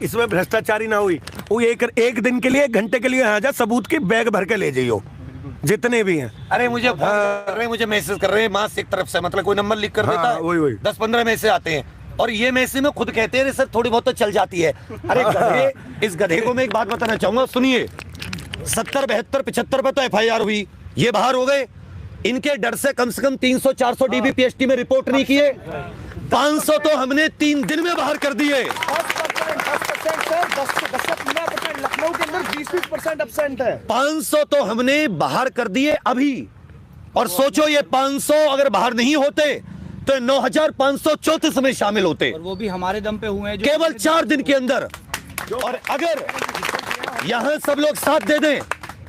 इसमें भ्रष्टाचारी ना हुई, वो एक दिन के लिए, 1 घंटे के लिए यहाँ जा, सबूत की बैग भर के ले जाइयो जितने भी हैं। अरे मुझे फोन कर रहे हैं, मुझे मैसेज कर रहे हैं मास एक तरफ से, मतलब कोई नंबर लिख कर देता है, वही 10-15 मैसेज आते हैं, और ये मैसेज में खुद कहते हैं सर थोड़ी बहुत तो चल जाती है। अरे गधे, इस गधे को मैं एक बात बताना चाहूंगा, सुनिए, 70, 72, 75 पे तो FIR हुई, ये बाहर हो गए, इनके डर से कम 300-400 DB PST में रिपोर्ट नहीं किए, 500 तो हमने 3 दिन में बाहर कर दिए। 10% लखनऊ के अंदर 20% एब्सेंट है। 500 तो हमने बाहर कर दिए अभी, और सोचो ये 500 अगर बाहर नहीं होते तो 9,534 में शामिल होते, और वो भी हमारे दम पे हुए हैं केवल 4 दिन के अंदर। और अगर यहां सब लोग साथ दे दें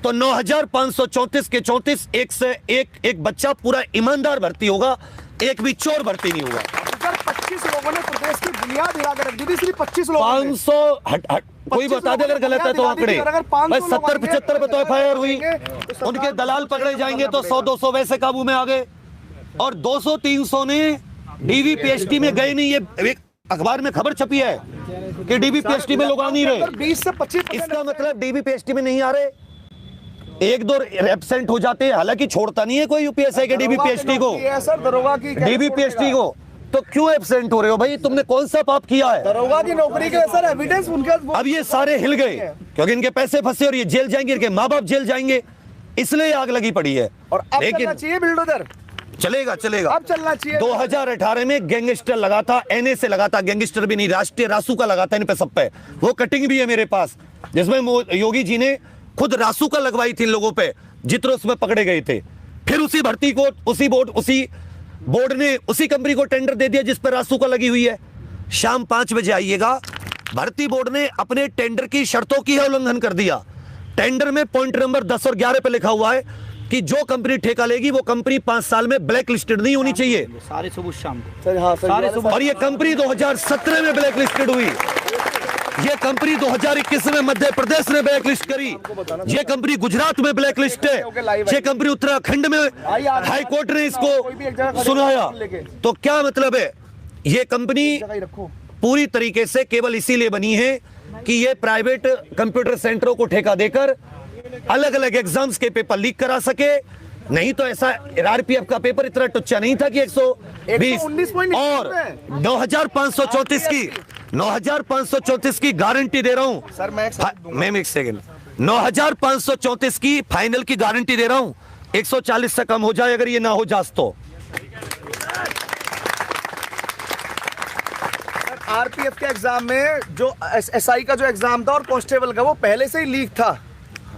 तो 9,534 के 34, एक से एक बच्चा पूरा ईमानदार भर्ती होगा, एक भी चोर भर्ती नहीं होगा। 25 लोगों ने प्रदेश की बुनियाद हिला कर रख दी थी, सिर्फ 25 लोगों ने। 500 हट कोई बता दे अगर गलत है तो आंकड़े, 70-75 पे तो FIR हुई, उनके दलाल पकड़े जाएंगे तो 100-200 वैसे काबू में आ गए, और 200-300 ने DB PST में गए नहीं। ये एक अखबार में खबर छपी है कि DB PST में लोग आ नहीं रहे, 20 से 25%। इसका मतलब DB PST में नहीं आ रहे, 1-2 एब्सेंट हो जाते हैं, हालांकि छोड़ता नहीं है कोई UPSI के DB PST को, DB PST को, तो क्यों एब्सेंट हो रहे हो भाई? तुमने कौन सा पाप किया है? दरोगा की नौकरी के सर एविडेंस उनके। अब ये सारे हिल गए क्योंकि इनके पैसे फंसे और ये जेल जाएंगे, इनके माँ बाप जेल जाएंगे, इसलिए आग लगी पड़ी है। और अब लेकिन चलना चाहिए बिल्डोजर, चलेगा अब चलना चाहिए। 2018 में गैंगस्टर लगा था, NA से लगा था, गैंगस्टर भी नहीं, राष्ट्रीय रासू का लगा था इन पे, सब पे। वो कटिंग भी है मेरे पास, जिसमें योगी जी ने खुद रासू का लगवाई थी इन लोगों पे, जितने उसमें पकड़े गए थे। फिर उसी भर्ती को उसी बोर्ड ने उसी कंपनी को टेंडर दे दिया जिस पर रासू का लगी हुई है। शाम 5 बजे आइएगा, भर्ती बोर्ड ने अपने टेंडर की शर्तों की उल्लंघन कर दिया। टेंडर में पॉइंट नंबर 10 और 11 पे लिखा हुआ है कि जो कंपनी ठेका लेगी वो कंपनी 5 साल में ब्लैक लिस्टेड नहीं होनी चाहिए। सारे सुबह शाम और ये कंपनी 2017 में ब्लैक लिस्टेड हुई, ये कंपनी 2021 में मध्य प्रदेश ने ब्लैक लिस्ट करी, ये कंपनी गुजरात में ब्लैक लिस्ट है, ये कंपनी उत्तराखंड में हाई कोर्ट ने इसको सुनाया। तो क्या मतलब है? ये कंपनी पूरी तरीके से केवल इसीलिए बनी है कि ये प्राइवेट कंप्यूटर सेंटरों को ठेका देकर अलग अलग एग्जाम्स के पेपर लीक करा सके, नहीं तो ऐसा RRPF का पेपर इतना टुच्चा नहीं था कि 120 और 9,534 की गारंटी दे रहा हूं सर। मैं एक सेकंड, 9,534 की फाइनल की गारंटी दे रहा हूं, 140 से कम हो जाए अगर ये ना हो जास तो। RPF के एग्जाम में जो SI का जो एग्जाम था और कांस्टेबल का, वो पहले से ही लीक था,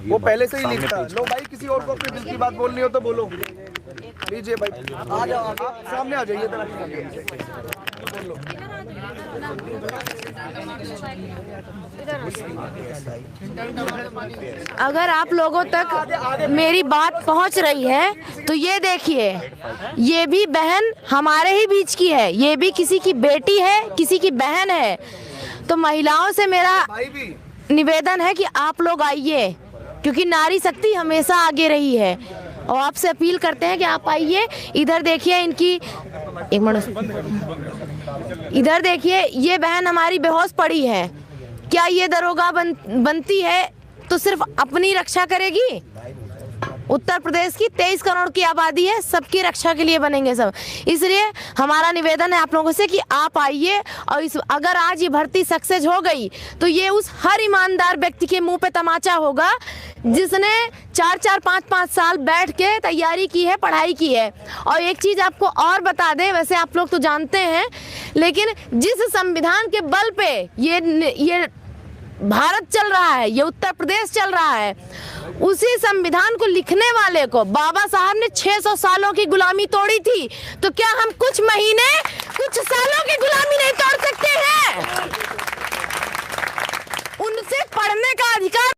वो पहले से ही लीक था। लो भाई, किसी और को अपने दिल की बात बोलनी हो तो बोलो, लीजिए भाई, आ जाओ, आप सामने आ जाइए। अगर आप लोगों तक मेरी बात पहुंच रही है तो ये देखिए, ये भी बहन हमारे ही बीच की है, ये भी किसी की बेटी है, किसी की बहन है। तो महिलाओं से मेरा निवेदन है कि आप लोग आइए, क्योंकि नारी शक्ति हमेशा आगे रही है, और आपसे अपील करते हैं कि आप आइए। इधर देखिए, इनकी एक मिनट, इधर देखिए, ये बहन हमारी बेहोश पड़ी है। क्या ये दरोगा बनती है तो सिर्फ अपनी रक्षा करेगी? उत्तर प्रदेश की 23 करोड़ की आबादी है, सबकी रक्षा के लिए बनेंगे सब। इसलिए हमारा निवेदन है आप लोगों से कि आप आइए, और अगर आज ये भर्ती सक्सेस हो गई तो ये उस हर ईमानदार व्यक्ति के मुंह पे तमाचा होगा जिसने 4-4, 5-5 साल बैठ के तैयारी की है, पढ़ाई की है। और एक चीज आपको और बता दें, वैसे आप लोग तो जानते हैं, लेकिन जिस संविधान के बल पे ये भारत चल रहा है, ये उत्तर प्रदेश चल रहा है, उसी संविधान को लिखने वाले को बाबा साहब ने 600 सालों की गुलामी तोड़ी थी, तो क्या हम कुछ महीने, कुछ सालों की गुलामी नहीं तोड़ सकते हैं? उनसे पढ़ने का अधिकार